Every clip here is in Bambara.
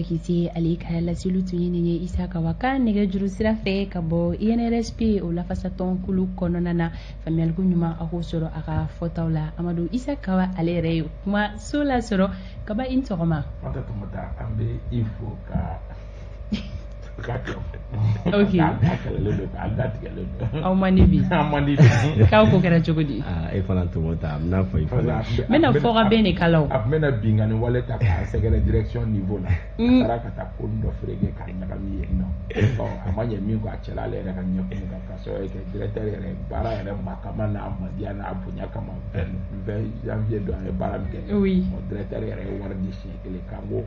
k'i se ale ka laseliw tun ye nin ye Isa Kawa ka nɛgɛjuru sira fɛ ka bɔ INRSP o lafasatɔnkulu kɔnɔna na faamuyaliko ɲuman a k'o sɔrɔ a ka fɔtaw la Amadu Isa Kawa ale yɛrɛ ye kuma so lasɔrɔ kaba i ni sɔgɔma. Fanta Tumata an bɛ i fo ka ok aw man di bi k'aw ko kɛra cogo di. E fana Tumata n bɛna fɔ i fana. n bɛna fɔ ka bɛn de kalaw. a bɛna bingani wale ta k'a sɛgɛrɛ direction niveau la. a taara ka taa ko dɔ fereke k'a ɲagami yen nɔ. a ma ɲɛ min kɔ a cɛla ale yɛrɛ ka ɲɛkun kan ka sɔrɔ kɛ directeur yɛrɛ baara yɛrɛ ma kama n'a madiya n'a bonya kama 20 janvier don an ye baara min kɛ. oui. directeur yɛrɛ ye wari di siɲɛ kelen k'an b'o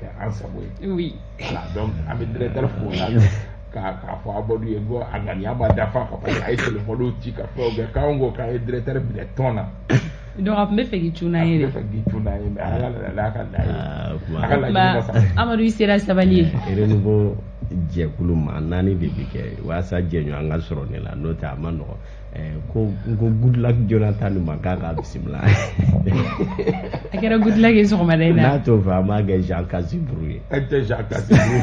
kɛ an sago ye. oui. voilà donc an bɛ directeur fo la. k'a fɔ Abadu ye ko a ŋaniya ma dafa ka parce que a ye téléphone ci ka fɛnw kɛ k'anw ko k'a ye directeur minɛ tɔn na. donc a tun bɛ fɛ k'i cun n'an ye de. a tun bɛ fɛ k'i cun n'an ye mais ala ka n'a ye. a ka laɲini ma sa. Amadu i sera sabali ye. renouveau jɛkulu ma 4 de bɛ kɛ walasa jɛɲɔgɔn ka sɔrɔ ne la n'o tɛ a ma nɔgɔn. ko good luck Jonathan ma k'a ka bisimila. a kɛra good luck ye sɔgɔmada in na. n'a t'o fɛ an b'a kɛ Jean Casimiro ye. e tɛ Jean Casimiro.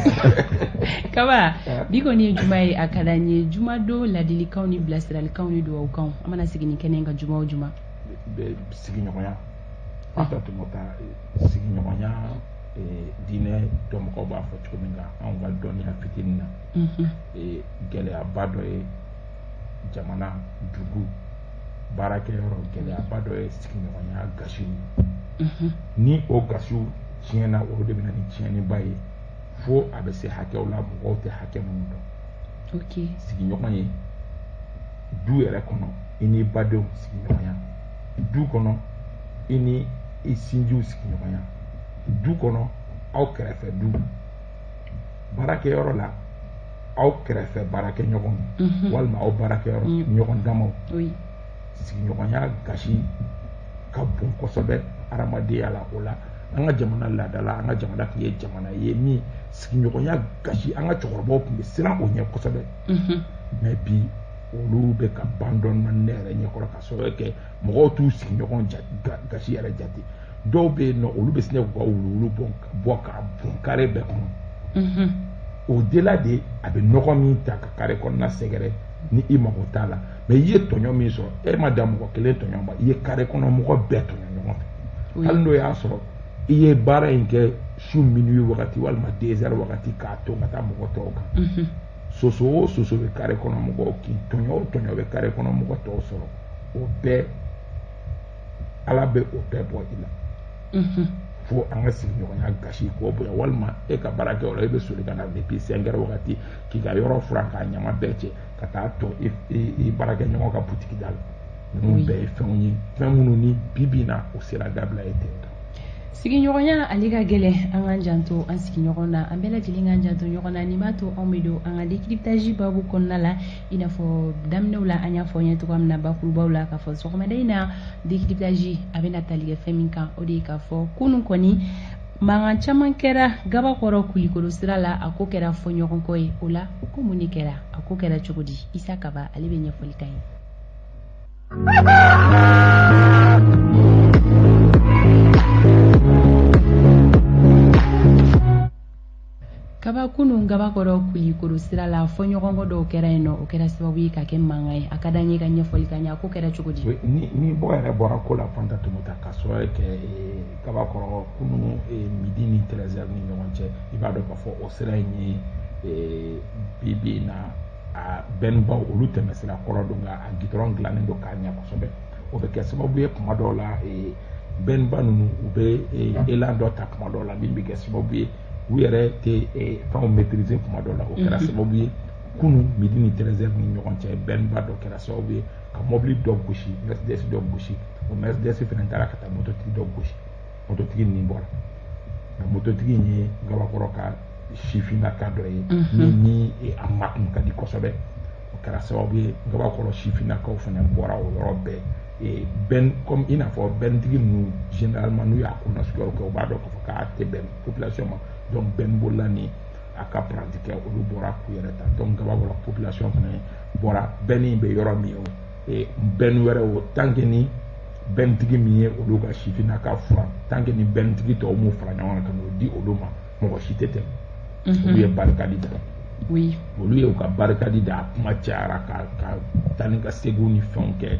Kaba bi kɔni ye juma ye a ka d'an ye juma don ladilikanw ni bilasiralikanw ni duwawukanw an mana sigi nin kɛnɛ in kan juma o juma. sigiɲɔgɔnya Fanta Tumata sigiɲɔgɔnya diinɛ dɔnbagaw b'a fɔ cogo min kan anw ka dɔnniya fitinin na gɛlɛyaba dɔ ye jamana dugu baarakɛyɔrɔ gɛlɛyaba dɔ ye sigiɲɔgɔnya gasiw ni o gasiw tiɲɛna olu de bɛna ni tiɲɛniba ye fo a bɛ se hakɛw la mɔgɔw tɛ hakɛ minnu dɔn. ok. sigiɲɔgɔn ye du yɛrɛ kɔnɔ i n'i badenw sigiɲɔgɔnya du kɔnɔ i ni i sinjiw sigiɲɔgɔnya du kɔnɔ aw kɛrɛfɛ du baarakɛyɔrɔ la aw kɛrɛfɛ baarakɛɲɔgɔn walima aw baarakɛyɔrɔ ɲɔgɔn damaw sigiɲɔgɔnya gasi ka bon kosɛbɛ adamadenya la o la an ka jamana laada la an ka jamana tun ye jamana ye min sigiɲɔgɔnya gasi an ka cɛkɔrɔbaw tun bɛ siran o ɲɛ kosɛbɛ mais bi olu bɛ ka ban dɔɔnin ne yɛrɛ ɲɛkɔrɔ ka sɔrɔ kɛ mɔgɔw t'u sigiɲɔgɔn gasi yɛrɛ jate dɔw bɛ yen nɔ olu bɛ sin k'u ka wuluwulu bɔ k'a bon kare bɛɛ kɔnɔ o delà de a bɛ nɔgɔ min ta ka kare kɔnɔna sɛgɛrɛ ni i mago t'a la mais i ye tɔɲɔ min sɔrɔ e ma da mɔgɔ kelen tɔɲɔ ma i ye kare kɔnɔ mɔgɔ bɛɛ tɔɲɔ ɲɔgɔn fɛ hali n'o y'a sɔrɔ i ye baara in kɛ su minuit wagati walima 2 heures wagati k'a to ka taa mɔgɔ tɔw kan soso o soso bɛ kare kɔnɔ mɔgɔw kin tɔɲɔ o tɔɲɔ bɛ kare kɔnɔ mɔgɔ tɔw sɔrɔ o bɛɛ ala bɛ o bɛɛ bɔ i la fo an ka sigiɲɔgɔnya gasi k'o bonya walima e ka baarakɛyɔrɔ la e bɛ soli ka na depuis 5 heures wagati k'i ka yɔrɔ furan k'a ɲama bɛɛ cɛ ka taa to i baarakɛɲɔgɔn ka butigi da la ninnu bɛɛ ye fɛnw ye fɛn minnu ni bi na o sera dabila ye ten. sigiɲɔgɔnya ale ka gɛlɛn an k'an janto an sigiɲɔgɔn na an bɛɛ lajɛlen k'an janto ɲɔgɔn na nin b'a to anw bɛ don an ka décryptage babu kɔnɔna la i n'a fɔ daminɛw la an y'a fɔ n ye cogoya min na bakurubaw la k'a fɔ sɔgɔmada in na décryptage a bɛna tali kɛ fɛn min kan o de ye k'a fɔ kunun kɔni mankan caman kɛra gabakɔrɔ kulikoro sira la a ko kɛra fɔɲɔgɔnkɔ ye o la ko mun de kɛra a ko kɛra cogo di Isa Kaba ale bɛ ɲɛfɔli k'an ye. Kaba kunun gabakɔrɔ kulikoro sira la fɔɲɔgɔnkɔ dɔw kɛra yen nɔ o kɛra sababu ye ka kɛ mankan ye a ka d'an ye ka ɲɛfɔli k'an ye a ko kɛra cogo di. ni bɔ yɛrɛ bɔra ko la Fanta Tumata ka sɔrɔ kɛ gabakɔrɔ kunun midi ni 13 heures ni ɲɔgɔn cɛ i b'a dɔn k'a fɔ o sira in ye bi na a bɛnbaw olu tɛmɛ sira kɔrɔ don nka a gidɔrɔn dilannen don k'a ɲɛ kosɛbɛ o bɛ kɛ sababu ye kuma dɔw la bɛnba ninnu u bɛ élan dɔ ta kuma dɔw la min bɛ kɛ sababu ye u yɛrɛ tɛ fɛnw maîtriser kuma dɔw la o kɛra sababu ye kunun midi ni 13 heures ni ɲɔgɔn cɛ bɛnba dɔ kɛra sababu ye ka mobili dɔ gosi Mercedes dɔ gosi o Mercedes fana taara ka taa mototigi dɔ gosi mototigi nin bɔra nka mototigi in ye gabakɔrɔ ka sifinnaka dɔ ye min ni a makun ka di kosɛbɛ o kɛra sababu ye gabakɔrɔ sifinnakaw fana bɔra o yɔrɔ bɛɛ comme i n'a fɔ bɛntigi ninnu généralement n'u y'a ko nasuguyaw kɛ u b'a dɔn k'a fɔ k'a tɛ bɛn population ma donc bɛn bolila ni a ka pratique kɛ olu bɔra k'u yɛrɛ ta donc gabakɔrɔ population fana bɔra bɛnni bɛ yɔrɔ min ye bɛn wɛrɛ o tant que ni bɛntigi min ye olu ka sifinnaka furan tant que ni bɛntigi tɔw m'u fara ɲɔgɔn kan ka n'o di olu ma mɔgɔ si tɛ tɛmɛ olu ye barika di dɔrɔn oui olu ye u ka barika di da kuma cayara ka taa ni ka seginw ni fɛnw kɛ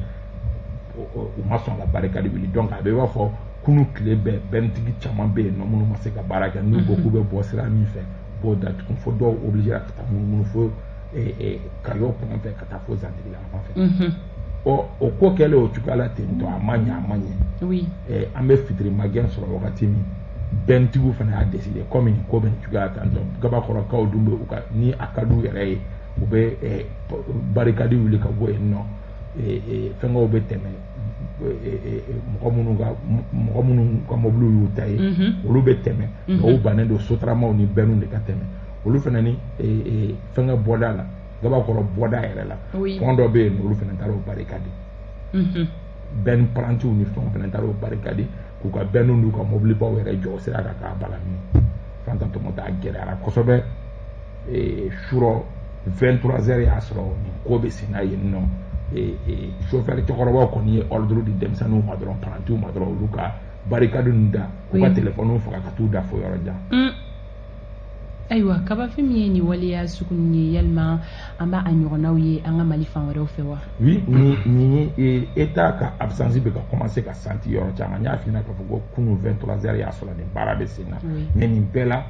u ma sɔn ka barika di wuli donc a bɛ b'a fɔ kunu tile bɛɛ bɛnitigi caman bɛ yen nɔ minnu ma se ka baara kɛ n'u ko k'u bɛ bɔ sira min fɛ b'o datugu fo dɔw obligera ka taa munumunu fo Kayo kun fɛ ka taa fo Zandigi la fan fɛ o ko kɛlen o cogoya la ten tɔ a ma ɲɛ oui an bɛ fitiri magɛn sɔrɔ wagati min bɛntigiw fana y'a décider comme nin ko bɛ nin cogoya tan tɔ gabakɔrɔkaw dun bɛ u ka ni a ka d'u yɛrɛ ye u bɛ barikadi wuli ka bɔ yen nɔ fɛnkɛw bɛ tɛmɛ mɔgɔ minnu ka mobiliw y'u ta ye olu bɛ tɛmɛ o bannen don sotaramaw ni bɛnniw de ka tɛmɛ olu fana ni fɛnkɛ bɔda la gabakɔrɔ bɔda yɛrɛ la pont dɔ bɛ yen olu fana taara o barikadi bɛnni parantiw ni fɛnw fana taara o barikadi k'u ka bɛnniw n'u ka mobilibaw yɛrɛ jɔ o sira kan k'a bala min Fanta Tɔmɔta a gɛlɛyara kosɛbɛ surɔ 23 heures y'a sɔrɔ nin ko bɛ sen na yen nɔ chauffeur cɛkɔrɔbaw kɔni ye ordre di denmisɛnninw ma dɔrɔn parantiw ma dɔrɔn olu ka barikadi ninnu da k'u ka téléphone faga ka t'u da fo yɔrɔ jan ayiwa kabafɛn min ye nin waleya sugu ninnu ye yalima an b'a a ɲɔgɔnnaw ye an ka Mali fan wɛrɛw fɛ wa oui ni État ka absence bɛ ka commencer ka sentir yɔrɔ caman n y'a f'i ɲɛna k'a fɔ ko kunun 23 heures y'a sɔrɔ nin baara bɛ sen na mais nin bɛɛ la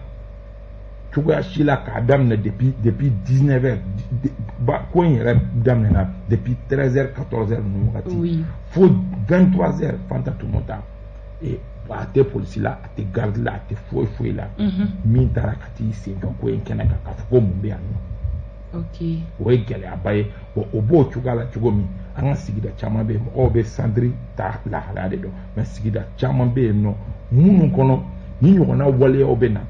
cogoya si la k'a daminɛ depuis 19 heures ko in yɛrɛ daminɛna depuis 13 heures 14 heures ninnu wagati fo 23 heures Fanta Tɔmɔta a tɛ polisi la a tɛ garde la a tɛ foyi la min taara ka t'i sen kan ko in kɛnɛ kan k'a fɔ ko mun bɛ yan nɔ o ye gɛlɛyaba ye o b'o cogoya la cogo min an ka sigida caman bɛ yen mɔgɔw bɛ santiri ta lahalaya de dɔn mais sigida caman bɛ yen nɔ minnu kɔnɔ ni ɲɔgɔnna waleyaw bɛ na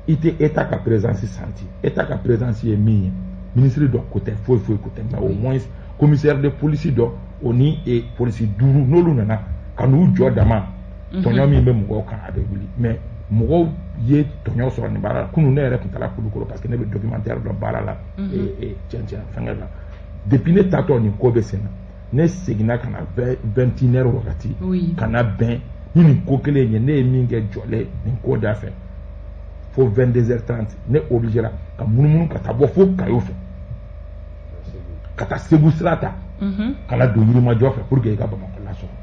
i tɛ État ka présence senti État ka présence ye min ye ministre dɔ ko tɛ foyi ko tɛ mais au moins commissaire de police dɔ o ni polisi 5 n'olu nana ka n'u jɔ dama tɔɲɔ min bɛ mɔgɔw kan a bɛ wuli mais mɔgɔw ye tɔɲɔ sɔrɔ nin baara la kunun ne yɛrɛ tun taara Kulukoro parce que ne bɛ documentaire dɔ baara la cɛncɛn fɛnkɛ la depuis ne taatɔ nin ko bɛ sen na ne seginna ka na 21 heures wagati ka na bɛn ni nin ko kelen ye ne ye min kɛ jɔlen nin ko da fɛ fo 22h30 ne obligera ka munumunu ka taa bɔ fo Kayo fɛ ka taa Segu sira ta ka na don Yirimajɔ fɛ pour que i ka Bamakɔ lasɔrɔ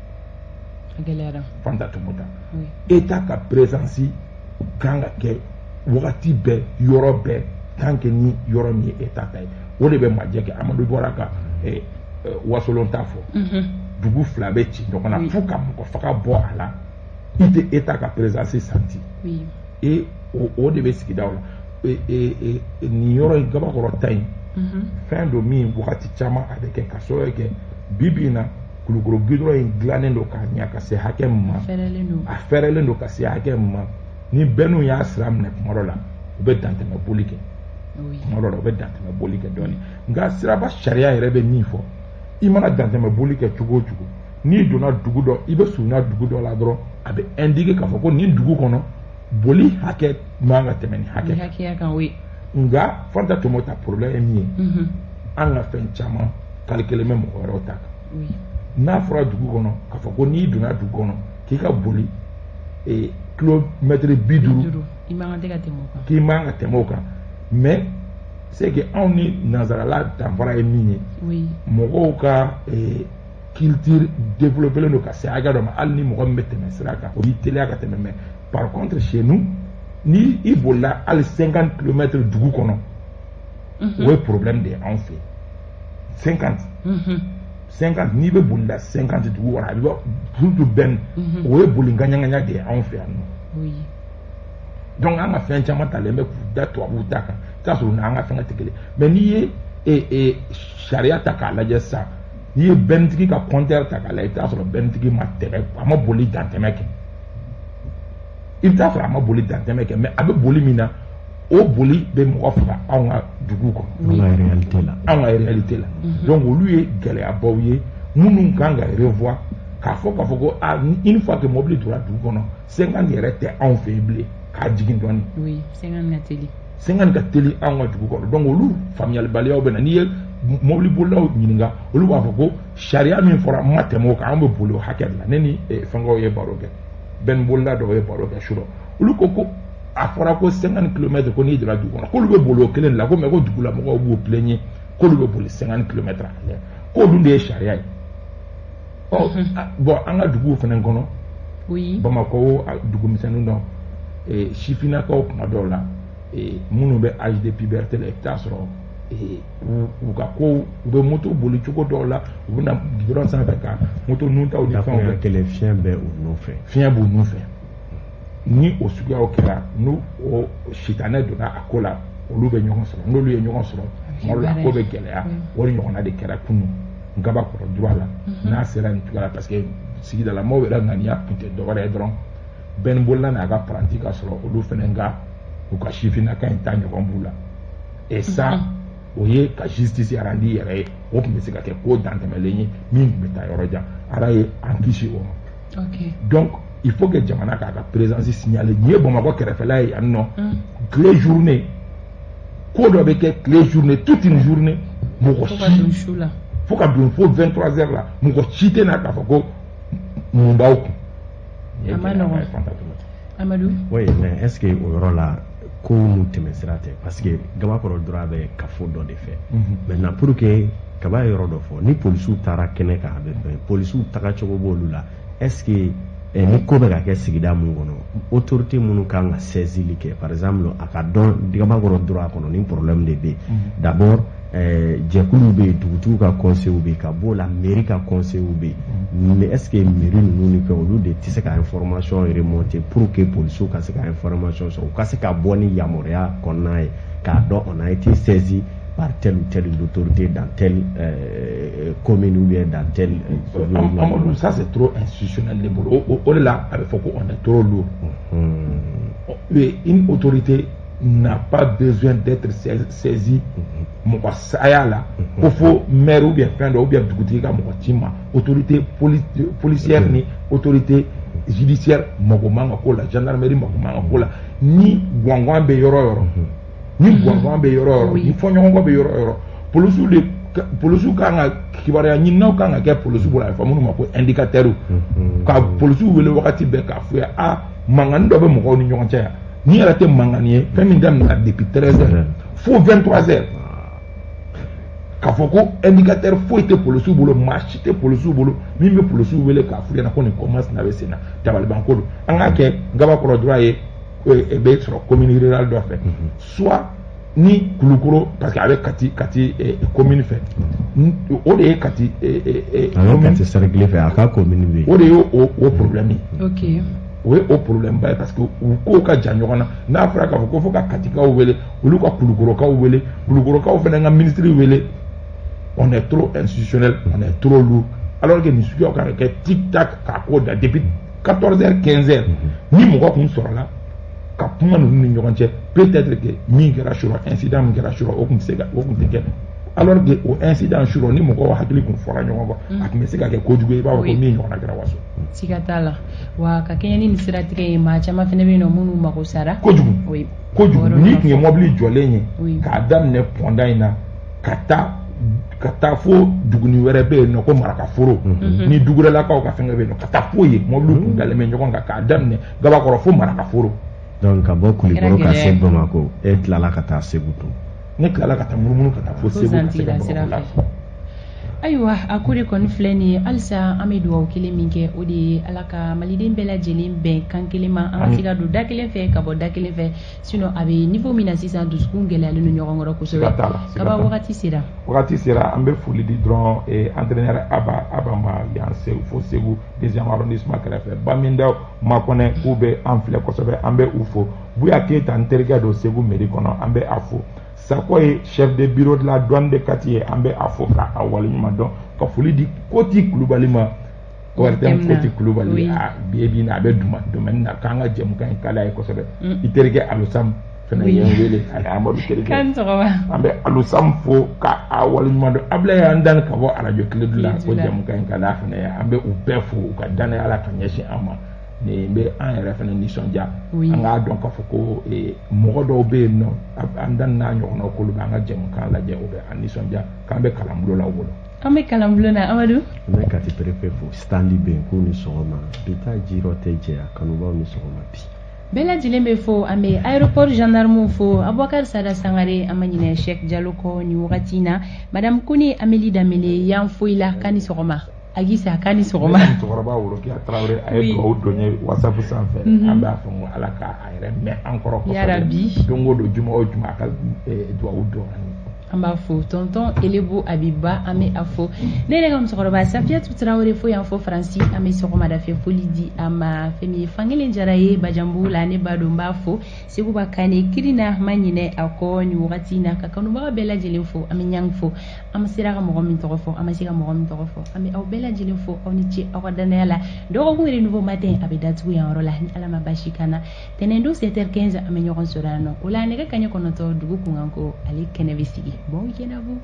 Fanta Tɔmɔta État ka présence kan ka kɛ wagati bɛɛ yɔrɔ bɛɛ tant que ni yɔrɔ min ye État ta ye o de bɛ majɛ kɛ Amadu bɔra ka wasolon ta fɔ dugu fila bɛ ci ɲɔgɔn na fo ka mɔgɔ faga bɔ a la i tɛ État ka présence senti et o de bɛ sigidaw la nin yɔrɔ in Gabakɔrɔ ta in fɛn dɔ min wagati caman a bɛ kɛ ka sababu kɛ bi in na Kulukoro goudron in dilannen don ka ɲɛ ka se hakɛ min ma a fɛrɛlen don ka se hakɛ min ma ni bɛnniw y'a sira minɛ kuma dɔ la u bɛ dantɛmɛ boli kɛ kuma dɔ la u bɛ dantɛmɛ boli kɛ dɔɔnin nka siraba sariya yɛrɛ bɛ min fɔ i mana dantɛmɛ boli kɛ cogo o cogo n'i donna dugu dɔ i bɛ surunya dugu dɔ la dɔrɔn a bɛ indiquer k'a fɔ ko nin dugu kɔnɔ boli hakɛ man ka tɛmɛ nin hakɛ kan nka Fanta Tɔmɔta problème ye min ye an ka fɛn caman calculer bɛ mɔgɔ wɛrɛw ta kan n'a fɔra dugu kɔnɔ k'a fɔ ko n'i donna dugu kɔnɔ k'i ka boli kilomètre 50 k'i man ka tɛmɛ o kan mais c'est que anw ni nanzarala danfara ye min ye mɔgɔw ka culture développée don ka se hakɛ dɔ ma hali ni mɔgɔ min bɛ tɛmɛ sira kan o b'i teliya ka tɛmɛ mais par contre chez nous ni i bolila hali 50 kilomètres dugu kɔnɔ o ye problème de ye anw fɛ 50 n'i bɛ bolila 50 dugu kɔnɔ a bɛ surtout bɛn o ye boli ŋaɲaŋaɲa de ye anw fɛ yan nɔ donc an ka fɛn caman talen bɛ k'u da tubabuw ta kan i t'a sɔrɔ n'an ka fɛn tɛ kelen mais n'i ye sariya ta k'a lajɛ sisan n'i ye bɛnitigi ka compteur ta k'a lajɛ i t'a sɔrɔ bɛnitigi ma tɛmɛ a ma boli dantɛmɛ kɛ i bɛ t'a sɔrɔ a ma boli dantɛmɛ kɛ mais a bɛ boli min na o boli bɛ mɔgɔ faga anw ka dugu kɔnɔ anw ka réalité la donc olu ye gɛlɛyabaw ye minnu kan ka revoir k'a fɔ ko une fois que mobili donna dugu kɔnɔ 50 yɛrɛ tɛ anw fɛ yen bilen k'a jigin dɔɔnin 50 ka teli anw ka dugu kɔnɔ donc olu faamuyalibaliyaw bɛ na n'i ye mobili bolilaw ɲininka olu b'a fɔ ko sariya min fɔra ma tɛmɛ o kan an bɛ boli o hakɛ de la ne ni fɛnkɛw ye baro kɛ bɛn bolila dɔw ye baro kɛ surɔ olu ko a fɔra ko 50 km ko n'i donna dugu kɔnɔ k'olu bɛ boli o kelen de la ko mais ko dugula mɔgɔw b'u plaigner k'olu bɛ boli 50 km à l'heure k'o dun de ye sariya ye bon an ka duguw fana kɔnɔ Bamako dugumisɛnninw dɔn sifinnakaw kuma dɔw la minnu bɛ âge de puberté la i bɛ taa sɔrɔ u ka ko u bɛ moto boli cogo dɔw la u bɛ na gudɔrɔn sanfɛ ka moto nuntaw ni fɛnw kɛ kɛlɛ fiɲɛ bɛ u nɔfɛ fiɲɛ b'u nɔfɛ ni o suguyaw kɛra n'o sitanɛ donna a ko la olu bɛ ɲɔgɔn sɔrɔ n'olu ye ɲɔgɔn sɔrɔ tuma dɔ la ko bɛ gɛlɛya o de ɲɔgɔnna de kɛra kunun Ngabakɔrɔ droit la n'a sera nin cogoya la parce que sigidala maaw yɛrɛ ŋaniya tun tɛ dɔwɛrɛ ye dɔrɔn bɛɛ bolila n'a ka paranti ka sɔrɔ olu fana ka u ka sifinnaka in ta ɲɔgɔn b'u la et ça o ye ka justice arandi yɛrɛ ye o tun bɛ se ka kɛ ko dantɛmɛlen ye min tun bɛ taa yɔrɔ jan ala ye an kisi o ma donc il faut que jamana k'a ka présence signaler nin ye Bamakɔ kɛrɛfɛla ye yan nɔ tile journée ko dɔ bɛ kɛ tile journée toute une journée mɔgɔ si fo ka don fo 23h la mɔgɔ si tɛ na k'a fɔ ko mun b'aw kun. Amadou. Oui, mais est-ce que o yɔrɔ la ko nu tɛmɛ sira tɛ parce que Gabakɔrɔ dɔrɔn bɛ kafo dɔ de fɛ maintenant pour que Kaba ye yɔrɔ dɔ fɔ ni polisiw taara kɛnɛ kan a bɛ fɛn polisiw tagacogo b'olu la est-ce que ni ko bɛ ka kɛ sigida mun kɔnɔ autorité minnu kan ka saisili kɛ par exemple a ka dɔn Gabakɔrɔ dɔrɔn kɔnɔ ni problème de bɛ yen d'abord jɛkuluw bɛ yen dugutigiw ka conseils bɛ yen ka b'o la mairie ka conseils bɛ yen mais est-ce que mairie ninnu ni fɛn olu de tɛ se ka information remonter pour que policiers ka se ka information sɔrɔ u ka se ka bɔ ni yamaruya kɔnɔna ye k'a dɔn on a été saisi par telle ou telle autorité dans telle commune ou bien dans telle Amadou, ça c'est trop institutionnel le boulot. On est là, il faut qu'on est trop lourd. Une autorité n'a pas besoin d'être saisie. Mon saya là, il faut maire ou bien fin ou bien autorité policière ni autorité judiciaire, la gendarmerie, ni Gwangwan be yoro ni Gwangwan be yoro ni Fonyongo be yoro policiers kan ka kibaruya ɲininaw kan ka kɛ policiers bolo a bɛ fɔ minnu ma ko indicateur ka policiers wele wagati bɛɛ k'a fɔ ye mankan dɔ bɛ mɔgɔw ni ɲɔgɔn cɛ yan ni yɛrɛ tɛ mankan ye fɛn min daminɛna depuis 13h fo 23h k'a fɔ ko indicateur foyi tɛ policiers bolo maa si tɛ policiers bolo min bɛ policiers wele k'a fɔ ɲɛna ko nin commence na bɛ sen na dabalibanko don an k'a kɛ Ngabakɔrɔ droit ye bɛ sɔrɔ commune rurale dɔ fɛ soit ni Kulukoro parce que avec Kati commune fait o de ye Kati Kati cercle fait a ka commune bi o de ye o problème OK o ye o problème ba parce que u ko ka jan ɲɔgɔn na n'a fɔra k'a fɔ ko fo ka Katikaw wele olu ka Kulukorokaw wele Kulukorokaw fana ka ministre wele on est trop institutionnel on est trop lourd alors que nin suguyaw ka kɛ tic tac k'a ko da depuis 14h 15h ni mɔgɔ kun sɔrɔ la ka kuma ninnu ni ɲɔgɔn cɛ peut-être que min kɛra sura incident min kɛra sura o tun tɛ kɛ alors que o incident sura ni mɔgɔw hakili kun fɔra ɲɔgɔn kɔ a tun bɛ se ka kɛ kojugu ye i b'a fɔ ko min ɲɔgɔnna kɛra waso siga t'a la wa ka kɛɲɛ ni nin siratigɛ ye maa caman fana bɛ yen nɔ minnu mago sara kojugu ni tun ye mɔbili jɔlen ye k'a daminɛ pɔnda in na ka taa fo duguni wɛrɛ bɛ yen nɔ ko Marakaforo ni dugulakaw ka fɛngɛ bɛ yen nɔ ka taa fo yen mɔbiliw tun dalen bɛ ɲɔgɔn kan k'a daminɛ Gabakɔrɔ fo Marakaforo donc ka bɔ Kulikɔrɔ ka se Bamakɔ e tilala ka taa Segu tun ne tilala ka taa munumunu ka taa fo Segu ka se ka Bamakɔ ayiwa a ko de kɔni filɛ nin ye halisa an bɛ dugawu kelen min kɛ o de ye Ala ka maliden bɛɛ lajɛlen bɛn kan kelen ma an ka se ka don da kelen fɛ ka bɔ da kelen fɛ sinon a bɛ niveau min na sisan dusukun gɛlɛyalen don ɲɔgɔn kɔrɔ kosɛbɛ kaba wagati sera an bɛ foli di dɔrɔn entraîneur Aba ma yan fo Segu deuxième arrondissement kɛrɛfɛ Baminda Makɔnɛ k'u bɛ an filɛ kosɛbɛ an bɛ u fo Buya Keyita n terikɛ don Segu mairie kɔnɔ an bɛ a fo Sako ye chef de bureau de la douane de Kati ye an bɛ a fɔ k'a waleɲuman dɔn ka foli di Koti Kulubali ma ORTM Koti Kulubali bi na a bɛ domaine na k'an ka jɛmukan in kala ye kosɛbɛ i terikɛ Alusam fana ye n wele ani Amadu terikɛ an bɛ Alusam fo k'a waleɲuman dɔn Ablaye an dan ka bɔ radio Kiledu la ko jɛmukan in kala fana ye an bɛ u bɛɛ fo u ka danaya la ka ɲɛsin an ma ne bɛ an yɛrɛ fana nisɔndiya an k'a dɔn k'a fɔ ko mɔgɔ dɔw bɛ yen nɔ an dan n'a ɲɔgɔnnaw k'olu bɛ an ka jɛmukan lajɛ o bɛ an nisɔndiya k'an bɛ kalanbulon la o bolo an bɛ kalanbulon na Amadu n bɛ Kati préfet fo Stanley Benko ni sɔgɔma bi taa jiyɔrɔ tɛ jɛya kanubaw ni sɔgɔma bi bɛɛ lajɛlen bɛ fo an bɛ aéroport gendarmew fo abubakar sada sangare an ma ɲinɛ sheikh jalo kɔ nin wagati in na madame kone ameli damele yan foyi la k'a ni sɔgɔma agisa k'a ni sɔgɔma musokɔrɔba worokiya tarawele a ye dugawu don ye whatsapp sanfɛ an b'a fɔ ko ala ka a yɛrɛ mɛn an kɔrɔ kosɛbɛ yarabi don o don juma o juma a ka dugawu don an b'a fo tonton elebu abiba an bɛ a fo ne yɛrɛ ka musokɔrɔba safiyatu tarawele fo yan fo faransi an bɛ sɔgɔmada fɛ foli di a ma fɛn min ye fankelen jara ye bajanbugu la ne b'a dɔn n b'a fo seguba kane kirina ma ɲinɛ a kɔ nin wagati in na ka kanubaga bɛɛ lajɛlen fo an bɛ ɲangi fo an ma sera ka mɔgɔ min tɔgɔ fɔ an ma se ka mɔgɔ min tɔgɔ fɔ an bɛ aw bɛɛ lajɛlen fo aw ni ce aw ka danaya la dɔgɔkun yɛrɛ nouveau matin a bɛ datugu yan yɔrɔ la ni ala ma basi kan na tɛnɛndo 7h15 an bɛ ɲɔgɔn sɔrɔ yan nɔ o la nɛgɛ kaɲɛ 9 dugu kunkan ko ale kɛnɛ bɛ sigi bon week-end à vous.